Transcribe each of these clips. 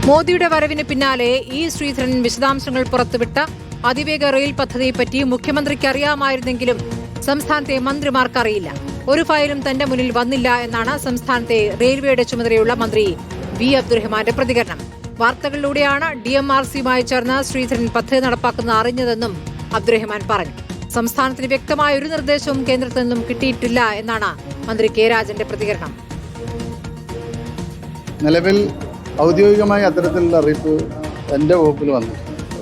മോദിയുടെ വരവിന് പിന്നാലെ ഇ ശ്രീധരൻ വിശദാംശങ്ങൾ പുറത്തുവിട്ട അതിവേഗ റെയിൽ പദ്ധതിയെപ്പറ്റി മുഖ്യമന്ത്രിക്ക് അറിയാമായിരുന്നെങ്കിലും സംസ്ഥാനത്തെ മന്ത്രിമാർക്കറിയില്ല. ഒരു ഫയലും തന്റെ മുന്നിൽ വന്നില്ല എന്നാണ് സംസ്ഥാനത്തെ റെയിൽവേയുടെ ചുമതലയുള്ള മന്ത്രി വി അബ്ദുറഹ്മാന്റെ പ്രതികരണം. വാർത്തകളിലൂടെയാണ് DMRCയുമായി ചേർന്ന് ശ്രീധരൻ പദ്ധതി നടപ്പാക്കുന്നത് അറിഞ്ഞതെന്നും അബ്ദുറഹ്മാൻ പറഞ്ഞു. സംസ്ഥാനത്തിന് വ്യക്തമായ ഒരു നിർദ്ദേശവും കേന്ദ്രത്തിൽ നിന്നും കിട്ടിയിട്ടില്ല എന്നാണ് മന്ത്രി കെ രാജന്റെ പ്രതികരണം. നിലവിൽ ഔദ്യോഗികമായി അത്തരത്തിലുള്ള അറിയിപ്പ് എൻ്റെ വകുപ്പിൽ വന്നു.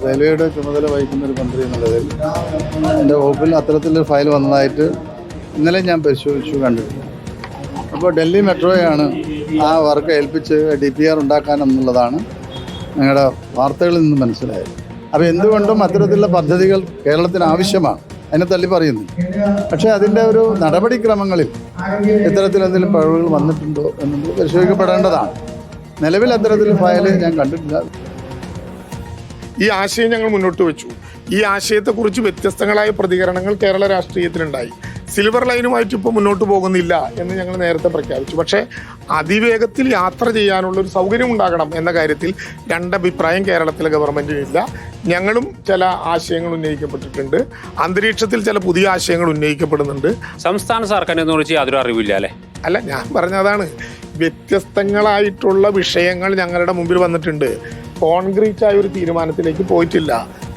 റെയിൽവേയുടെ ചുമതല വഹിക്കുന്ന ഒരു മന്ത്രി എന്നുള്ളതിൽ എൻ്റെ വകുപ്പിൽ അത്തരത്തിലൊരു ഫയൽ വന്നതായിട്ട് ഇന്നലെ ഞാൻ പരിശോധിച്ചു, കണ്ടിട്ടുണ്ട്. അപ്പോൾ ഡൽഹി മെട്രോയാണ് ആ വർക്ക് ഏൽപ്പിച്ച് DPR ഉണ്ടാക്കാനെന്നുള്ളതാണ് ഞങ്ങളുടെ വാർത്തകളിൽ നിന്ന് മനസ്സിലായത്. അപ്പോൾ എന്തുകൊണ്ടും അത്തരത്തിലുള്ള പദ്ധതികൾ കേരളത്തിന് ആവശ്യമാണ്, അതിനെ തള്ളി പറയുന്നു. പക്ഷേ അതിൻ്റെ ഒരു നടപടിക്രമങ്ങളിൽ ഇത്തരത്തിലെന്തെങ്കിലും പിഴവുകൾ വന്നിട്ടുണ്ടോ എന്നത് പരിശോധിക്കപ്പെടേണ്ടതാണ്. നിലവിൽ അത്തരത്തിലുള്ള ഫയൽ ഞാൻ കണ്ടിട്ടില്ല. ഈ ആശയം ഞങ്ങൾ മുന്നോട്ട് വെച്ചു. ഈ ആശയത്തെക്കുറിച്ച് വ്യത്യസ്തങ്ങളായ പ്രതികരണങ്ങൾ കേരള രാഷ്ട്രീയത്തിലുണ്ടായി. സിൽവർ ലൈനുമായിട്ട് ഇപ്പോൾ മുന്നോട്ട് പോകുന്നില്ല എന്ന് ഞങ്ങൾ നേരത്തെ പ്രഖ്യാപിച്ചു. പക്ഷേ അതിവേഗത്തിൽ യാത്ര ചെയ്യാനുള്ളൊരു സൗകര്യം ഉണ്ടാകണം എന്ന കാര്യത്തിൽ രണ്ടഭിപ്രായം കേരളത്തിലെ ഗവൺമെൻറ്റിനില്ല. ഞങ്ങളും ചില ആശയങ്ങൾ ഉന്നയിക്കപ്പെട്ടിട്ടുണ്ട്. അന്തരീക്ഷത്തിൽ ചില പുതിയ ആശയങ്ങൾ ഉന്നയിക്കപ്പെടുന്നുണ്ട്. സംസ്ഥാന സർക്കാരിനെ കുറിച്ച് യാതൊരു അറിവില്ല അല്ലേ? അല്ല, ഞാൻ പറഞ്ഞതാണ്, വ്യത്യസ്തങ്ങളായിട്ടുള്ള വിഷയങ്ങൾ ഞങ്ങളുടെ മുമ്പിൽ വന്നിട്ടുണ്ട്. കോൺക്രീറ്റ് ആയ ഒരു തീരുമാനത്തിലേക്ക് പോയിട്ടില്ല.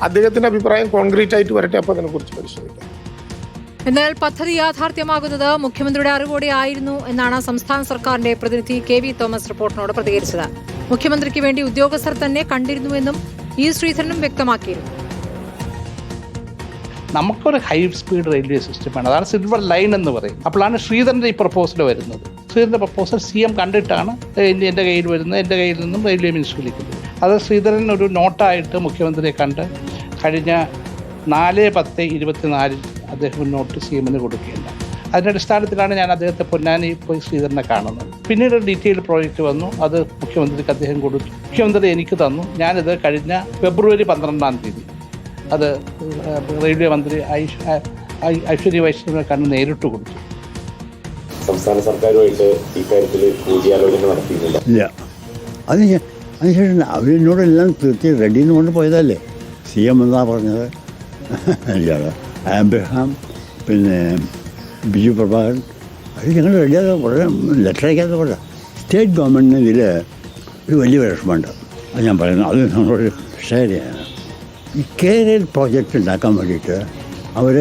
അദ്ദേഹത്തിന്റെ അഭിപ്രായം കോൺക്രീറ്റ് ആയിട്ട് വരട്ടെ, അപ്പോൾ അതിനെക്കുറിച്ച് പരിശോധിക്കാം. എന്നാൽ പദ്ധതി യാഥാർത്ഥ്യമാകുന്നത് മുഖ്യമന്ത്രിയുടെ അറിവോടെ ആയിരുന്നു എന്നാണ് സംസ്ഥാന സർക്കാരിന്റെ പ്രതിനിധി KV തോമസ് റിപ്പോർട്ടിനോട് പ്രതികരിച്ചത്. മുഖ്യമന്ത്രിക്ക് വേണ്ടി ഉദ്യോഗസ്ഥർ തന്നെ കണ്ടിരുന്നുവെന്നും ഇ ശ്രീധരനും വ്യക്തമാക്കിയിരുന്നു. നമുക്കൊരു ഹൈ സ്പീഡ് റെയിൽവേ സിസ്റ്റം വേണം, അതാണ് സിൽവർ ലൈൻ എന്ന് പറയും. അപ്പോഴാണ് ശ്രീധരൻ്റെ ഈ പ്രപ്പോസൽ വരുന്നത്. ശ്രീധരൻ്റെ പ്രപ്പോസൽ CM കണ്ടിട്ടാണ് എൻ്റെ കയ്യിൽ വരുന്നത്, എൻ്റെ കയ്യിൽ നിന്നും റെയിൽവേ മിനിസ്റ്റർ വിളിക്കുന്നത്. അത് ശ്രീധരൻ ഒരു നോട്ടായിട്ട് മുഖ്യമന്ത്രിയെ കണ്ട് കഴിഞ്ഞ 4/10/24 അദ്ദേഹം നോട്ട് CMന് കൊടുക്കുകയുണ്ടായി. അതിൻ്റെ അടിസ്ഥാനത്തിലാണ് ഞാൻ അദ്ദേഹത്തെ പൊന്നാനി പോയി ശ്രീധരനെ കാണുന്നത്. പിന്നീട് ഡീറ്റെയിൽ പ്രോജക്റ്റ് വന്നു, അത് മുഖ്യമന്ത്രിക്ക് അദ്ദേഹം കൊടുത്തു. മുഖ്യമന്ത്രി എനിക്ക് തന്നു. ഞാനിത് കഴിഞ്ഞ ഫെബ്രുവരി 12-ാം തീയതി അത് റെയിൽവേ മന്ത്രി ഐശ്വര്യ വൈഷ്ണവിനെ കണ്ട് നേരിട്ട് കൊടുത്തു. സംസ്ഥാന സർക്കാരുമായിട്ട് ഇക്കാര്യത്തിൽ കൂടിയാലോചന നടത്തിയിട്ടില്ല. ഇല്ല, അതിനുശേഷം അവരെന്നോടെല്ലാം തീർത്തി റെഡി എന്ന് കൊണ്ട് പോയതല്ലേ. CM എന്നാ പറഞ്ഞത്. ആബ്രഹാം, പിന്നെ ബിജു പ്രഭാകരൻ, അത് ഞങ്ങൾ റെഡിയാകാൻ വളരെ ലെറ്റർ അയക്കാതെ പോലെ. സ്റ്റേറ്റ് ഗവൺമെൻറ്റിന് ഇതിൽ ഒരു വലിയ വിഷമമുണ്ട്. അത് ഞാൻ പറയുന്നത്, അത് നമ്മളോട് ഷെയർ ചെയ്യാനാണ്. ഈ KRail പ്രോജക്റ്റ് ഉണ്ടാക്കാൻ വേണ്ടിയിട്ട് അവർ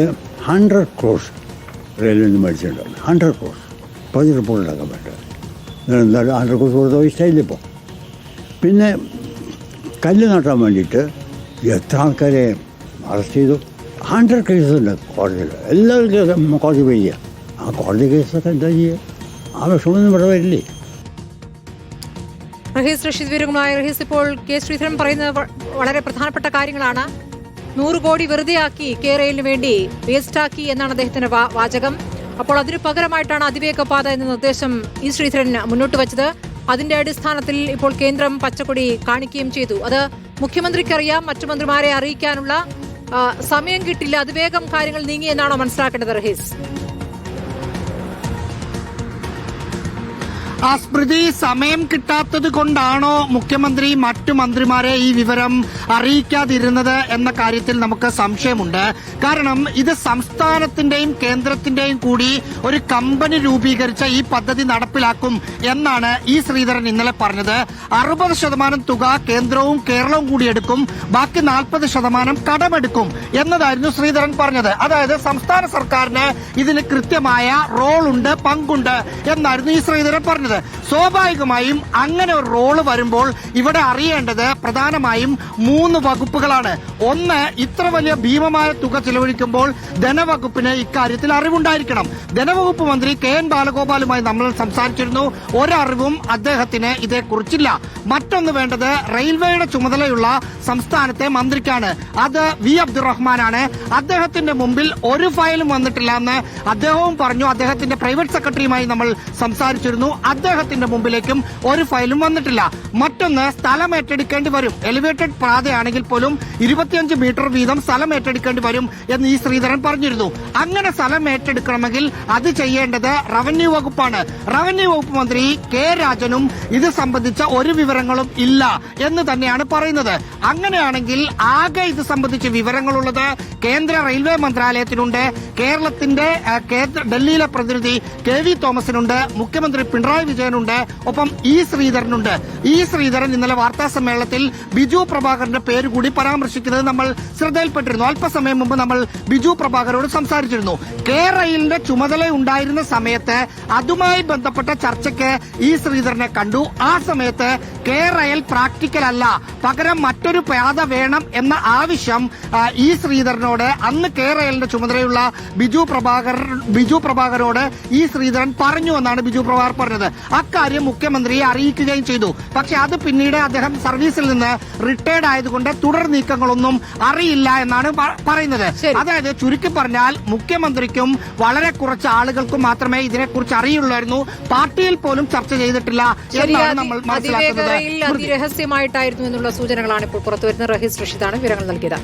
100 crores റെയിൽവേ നിന്ന് മേടിച്ചിട്ടുണ്ട്. 100 crores പ്രോജക്റ്റ് റിപ്പോർട്ട് ഉണ്ടാക്കാൻ പറ്റും. എന്തായാലും 100 crores കൊടുത്ത ഇഷ്ടമില്ല. ഇപ്പോൾ പിന്നെ കല്ല് നട്ടാൻ വേണ്ടിയിട്ട് എത്ര ആൾക്കാരെ അറസ്റ്റ് ചെയ്തു. 100 കേസുണ്ട് കോടതിയിൽ. എല്ലാവർക്കും കോടതി പോയി ചെയ്യുക. ആ കോടതി കേസൊക്കെ എന്താ ചെയ്യുക? ആ വിഷമമൊന്നും ഇവിടെ വരില്ലേ. റഷീദ് വിവരങ്ങളുമായി. റഹീസ്, ഇപ്പോൾ കെ ശ്രീധരൻ പറയുന്നത് വളരെ പ്രധാനപ്പെട്ട കാര്യങ്ങളാണ്. 100 കോടി വെറുതെയാക്കി KRailന് വേണ്ടി വേസ്റ്റാക്കി എന്നാണ് അദ്ദേഹത്തിന്റെ വാചകം. അപ്പോൾ അതിനു പകരമായിട്ടാണ് അതിവേഗ പാത എന്ന നിർദ്ദേശം ഇ ശ്രീധരൻ മുന്നോട്ട് വച്ചത്. അതിന്റെ അടിസ്ഥാനത്തിൽ ഇപ്പോൾ കേന്ദ്രം പച്ചക്കൊടി കാണിക്കുകയും ചെയ്തു. അത് മുഖ്യമന്ത്രിക്കറിയാം, മറ്റു മന്ത്രിമാരെ അറിയിക്കാനുള്ള സമയം കിട്ടില്ല. അതിവേഗം കാര്യങ്ങൾ നീങ്ങി എന്നാണോ മനസ്സിലാക്കേണ്ടത് റഹീസ്? ആ സ്മൃതി, സമയം കിട്ടാത്തത് കൊണ്ടാണോ മുഖ്യമന്ത്രി മറ്റു മന്ത്രിമാരെ ഈ വിവരം അറിയിക്കാതിരുന്നത് എന്ന കാര്യത്തിൽ നമുക്ക് സംശയമുണ്ട്. കാരണം ഇത് സംസ്ഥാനത്തിന്റെയും കേന്ദ്രത്തിന്റെയും കൂടി ഒരു കമ്പനി രൂപീകരിച്ച ഈ പദ്ധതി നടപ്പിലാക്കും എന്നാണ് ഇ ശ്രീധരൻ ഇന്നലെ പറഞ്ഞത്. 60% തുക കേന്ദ്രവും കേരളവും കൂടി എടുക്കും, ബാക്കി 40% കടമെടുക്കും എന്നതായിരുന്നു ശ്രീധരൻ പറഞ്ഞത്. അതായത് സംസ്ഥാന സർക്കാരിന് ഇതിന് കൃത്യമായ റോളുണ്ട്, പങ്കുണ്ട് എന്നായിരുന്നു ഈ ശ്രീധരൻ പറഞ്ഞത്. സ്വാഭാവികമായും അങ്ങനെ ഒരു റോള് വരുമ്പോൾ ഇവിടെ അറിയേണ്ടത് പ്രധാനമായും 3 വകുപ്പുകളാണ്. ഒന്ന്, ഇത്ര വലിയ ഭീമമായ തുക ചിലവഴിക്കുമ്പോൾ ധനവകുപ്പിന് ഇക്കാര്യത്തിൽ അറിവുണ്ടായിരിക്കണം. ധനവകുപ്പ് മന്ത്രി KN ബാലഗോപാലുമായി നമ്മൾ സംസാരിച്ചിരുന്നു. ഒരറിവും അദ്ദേഹത്തിന് ഇതേക്കുറിച്ചില്ല. മറ്റൊന്ന് വേണ്ടത് റെയിൽവേയുടെ ചുമതലയുള്ള സംസ്ഥാനത്തെ മന്ത്രിക്കാണ്. അത് വി അബ്ദുറഹ്മാനാണ്. അദ്ദേഹത്തിന്റെ മുമ്പിൽ ഒരു ഫയലും വന്നിട്ടില്ല എന്ന് അദ്ദേഹവും പറഞ്ഞു. അദ്ദേഹത്തിന്റെ പ്രൈവറ്റ് സെക്രട്ടറിയുമായി നമ്മൾ സംസാരിച്ചിരുന്നു. അദ്ദേഹത്തിന്റെ മുമ്പിലേക്കും ഒരു ഫയലും വന്നിട്ടില്ല. മറ്റൊന്ന്, സ്ഥലം ഏറ്റെടുക്കേണ്ടി വരും. എലിവേറ്റഡ് പാതയാണെങ്കിൽ പോലും 25 മീറ്റർ വീതം സ്ഥലം ഏറ്റെടുക്കേണ്ടി വരും എന്ന് ഈ ശ്രീധരൻ പറഞ്ഞിരുന്നു. അങ്ങനെ സ്ഥലം ഏറ്റെടുക്കണമെങ്കിൽ അത് ചെയ്യേണ്ടത് റവന്യൂ വകുപ്പാണ്. റവന്യൂ വകുപ്പ് മന്ത്രി കെ രാജനും ഇത് സംബന്ധിച്ച ഒരു വിവരങ്ങളും ഇല്ല എന്ന് തന്നെയാണ് പറയുന്നത്. അങ്ങനെയാണെങ്കിൽ ആകെ ഇത് സംബന്ധിച്ച് വിവരങ്ങളുള്ളത് കേന്ദ്ര റെയിൽവേ മന്ത്രാലയത്തിനുണ്ട്, കേരളത്തിന്റെ ഡൽഹിയിലെ പ്രതിനിധി KV തോമസിനുണ്ട്, മുഖ്യമന്ത്രി പിണറായി വിജയനുണ്ട്, ഒപ്പം ഇ ശ്രീധരനുണ്ട്. ഇ ശ്രീധരൻ ഇന്നലെ വാർത്താ സമ്മേളനത്തിൽ ബിജു പ്രഭാകറിന്റെ പേര് കൂടി പരാമർശിക്കുന്നത് നമ്മൾ ശ്രദ്ധയിൽപ്പെട്ടിരുന്നു. അല്പസമയം മുമ്പ് നമ്മൾ ബിജു പ്രഭാകരോട് സംസാരിച്ചിരുന്നു. കെ റെയിലിന്റെ ചുമതല ഉണ്ടായിരുന്ന സമയത്ത് അതുമായി ബന്ധപ്പെട്ട ചർച്ചയ്ക്ക് ഇ ശ്രീധരനെ കണ്ടു. ആ സമയത്ത് കെ റെയിൽ പ്രാക്ടിക്കൽ അല്ല, പകരം മറ്റൊരു പാത വേണം എന്ന ആവശ്യം ഇ ശ്രീധരനോട് അന്ന് കെ റെയിലിന്റെ ചുമതലയുള്ള ബിജു പ്രഭാകരോട് ഇ ശ്രീധരൻ പറഞ്ഞു എന്നാണ് ബിജു പ്രഭാകർ പറഞ്ഞത്. അക്കാര്യം മുഖ്യമന്ത്രിയെ അറിയിക്കുകയും ചെയ്തു. പക്ഷെ അത് പിന്നീട് അദ്ദേഹം സർവീസിൽ നിന്ന് റിട്ടയർഡ് ആയതുകൊണ്ട് തുടർ നീക്കങ്ങളൊന്നും അറിയില്ല എന്നാണ് പറയുന്നത്. അതായത് ചുരുക്കി പറഞ്ഞാൽ മുഖ്യമന്ത്രിക്കും വളരെ കുറച്ച് ആളുകൾക്കും മാത്രമേ ഇതിനെക്കുറിച്ച് അറിയുള്ളായിരുന്നു. പാർട്ടിയിൽ പോലും ചർച്ച ചെയ്തിട്ടില്ല എന്നാണ് നമ്മൾ മനസ്സിലാക്കുന്നത്. അതിരഹസ്യമായിട്ടായിരുന്നു എന്നുള്ള സൂചനകളാണ് ഇപ്പോൾ പുറത്തുവരുന്ന. റഹീസ് റഷീദാണ് വിവരങ്ങൾ നൽകിയത്.